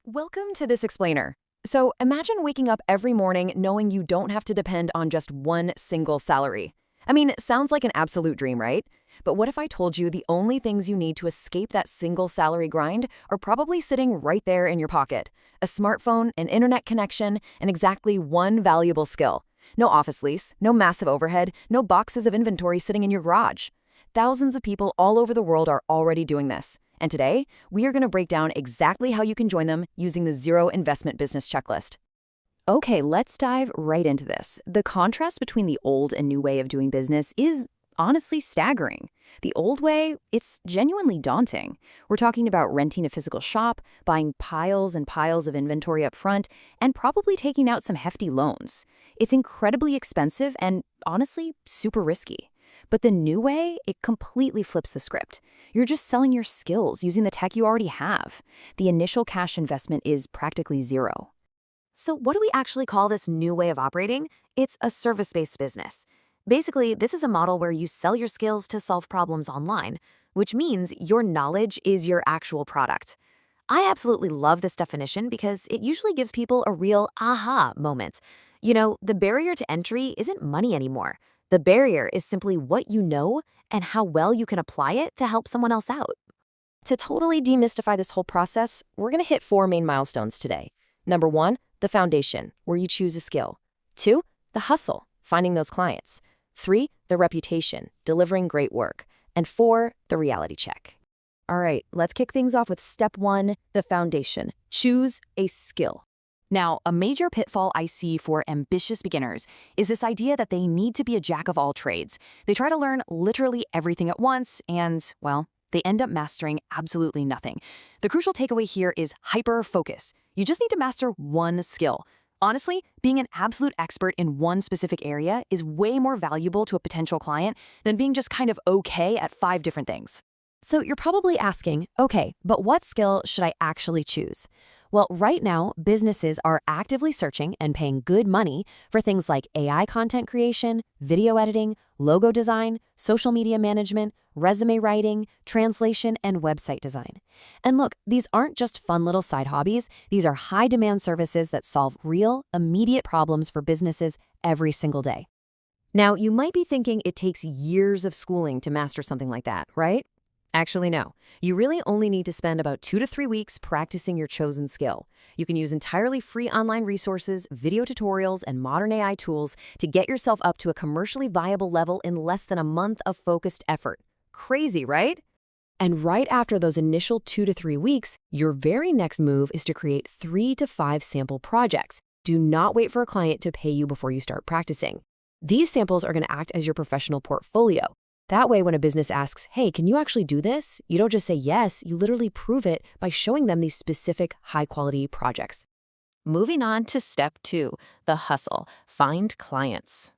Welcome to This Explainer. So imagine waking up every morning knowing you don't have to depend on just one single salary. I mean, sounds like an absolute dream, right? But what if I told you the only things you need to escape that single salary grind are probably sitting right there in your pocket? A smartphone, an internet connection, and exactly one valuable skill. No office lease, no massive overhead, no boxes of inventory sitting in your garage. Thousands of people all over the world are already doing this. And today, we are going to break down exactly how you can join them using the Zero Investment Business Checklist. Okay, let's dive right into this. The contrast between the old and new way of doing business is honestly staggering. The old way, it's genuinely daunting. We're talking about renting a physical shop, buying piles and piles of inventory up front, and probably taking out some hefty loans. It's incredibly expensive and honestly super risky. But the new way, it completely flips the script. You're just selling your skills using the tech you already have. The initial cash investment is practically zero. So what do we actually call this new way of operating? It's a service-based business. Basically, this is a model where you sell your skills to solve problems online, which means your knowledge is your actual product. I absolutely love this definition because it usually gives people a real aha moment. You know, the barrier to entry isn't money anymore. The barrier is simply what you know and how well you can apply it to help someone else out. To totally demystify this whole process, we're going to hit 4 main milestones today. Number 1, the foundation, where you choose a skill. 2, the hustle, finding those clients. 3, the reputation, delivering great work. And 4, the reality check. All right, let's kick things off with step 1, the foundation. Choose a skill. Now, a major pitfall I see for ambitious beginners is this idea that they need to be a jack of all trades. They try to learn literally everything at once and, well, they end up mastering absolutely nothing. The crucial takeaway here is hyper-focus. You just need to master one skill. Honestly, being an absolute expert in one specific area is way more valuable to a potential client than being just kind of okay at 5 different things. So you're probably asking, okay, but what skill should I actually choose? Well, right now, businesses are actively searching and paying good money for things like AI content creation, video editing, logo design, social media management, resume writing, translation, and website design. And look, these aren't just fun little side hobbies. These are high-demand services that solve real, immediate problems for businesses every single day. Now, you might be thinking it takes years of schooling to master something like that, right? Actually, no. You really only need to spend about 2 to 3 weeks practicing your chosen skill. You can use entirely free online resources, video tutorials, and modern AI tools to get yourself up to a commercially viable level in less than a month of focused effort. Crazy, right? And right after those initial 2 to 3 weeks, your very next move is to create 3 to 5 sample projects. Do not wait for a client to pay you before you start practicing. These samples are going to act as your professional portfolio. That way, when a business asks, hey, can you actually do this? You don't just say yes, you literally prove it by showing them these specific high-quality projects. Moving on to step 2, the hustle, find clients.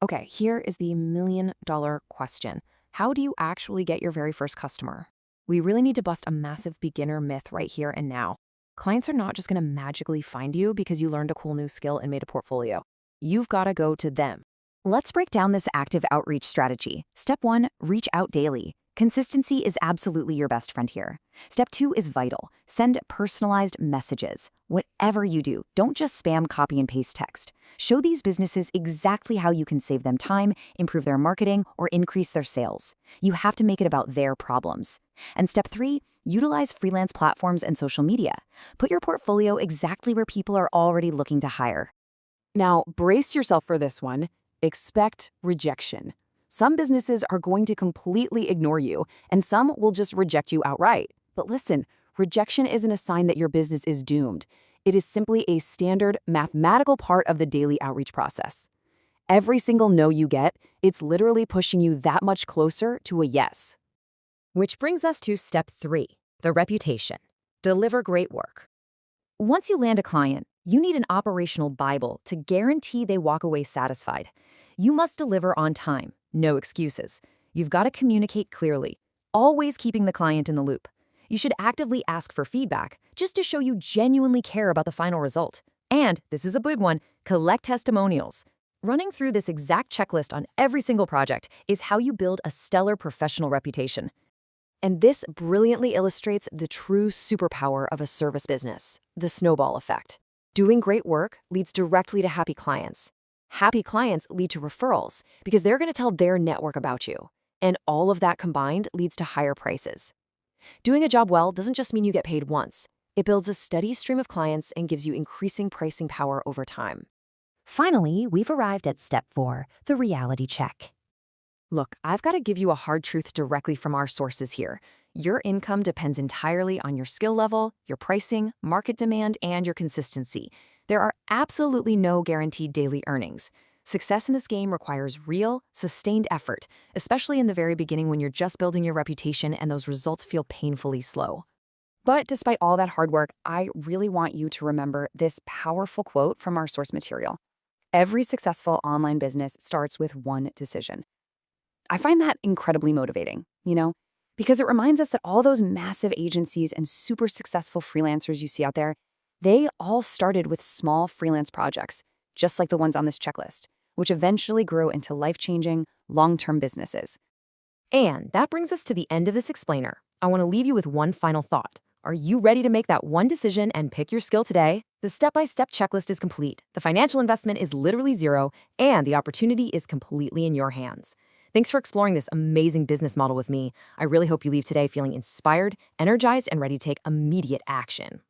Okay, here is the million-dollar question. How do you actually get your very first customer? We really need to bust a massive beginner myth right here and now. Clients are not just going to magically find you because you learned a cool new skill and made a portfolio. You've got to go to them. Let's break down this active outreach strategy. Step 1, reach out daily. Consistency is absolutely your best friend here. Step 2 is vital. Send personalized messages. Whatever you do, don't just spam copy and paste text. Show these businesses exactly how you can save them time, improve their marketing, or increase their sales. You have to make it about their problems. And step 3, utilize freelance platforms and social media. Put your portfolio exactly where people are already looking to hire. Now, brace yourself for this one. Expect rejection. Some businesses are going to completely ignore you, and some will just reject you outright. But listen, rejection isn't a sign that your business is doomed. It is simply a standard mathematical part of the daily outreach process. Every single no you get, it's literally pushing you that much closer to a yes. Which brings us to step 3, the reputation. Deliver great work. Once you land a client, you need an operational Bible to guarantee they walk away satisfied. You must deliver on time, no excuses. You've got to communicate clearly, always keeping the client in the loop. You should actively ask for feedback just to show you genuinely care about the final result. And, this is a big one, collect testimonials. Running through this exact checklist on every single project is how you build a stellar professional reputation. And this brilliantly illustrates the true superpower of a service business, the snowball effect. Doing great work leads directly to happy clients. Happy clients lead to referrals because they're going to tell their network about you. And all of that combined leads to higher prices. Doing a job well doesn't just mean you get paid once. It builds a steady stream of clients and gives you increasing pricing power over time. Finally, we've arrived at step 4, the reality check. Look, I've got to give you a hard truth directly from our sources here. Your income depends entirely on your skill level, your pricing, market demand, and your consistency. There are absolutely no guaranteed daily earnings. Success in this game requires real, sustained effort, especially in the very beginning when you're just building your reputation and those results feel painfully slow. But despite all that hard work, I really want you to remember this powerful quote from our source material. Every successful online business starts with one decision. I find that incredibly motivating, because it reminds us that all those massive agencies and super successful freelancers you see out there, they all started with small freelance projects, just like the ones on this checklist, which eventually grew into life-changing, long-term businesses. And that brings us to the end of this explainer. I want to leave you with one final thought. Are you ready to make that one decision and pick your skill today? The step-by-step checklist is complete. The financial investment is literally zero, and the opportunity is completely in your hands. Thanks for exploring this amazing business model with me. I really hope you leave today feeling inspired, energized, and ready to take immediate action.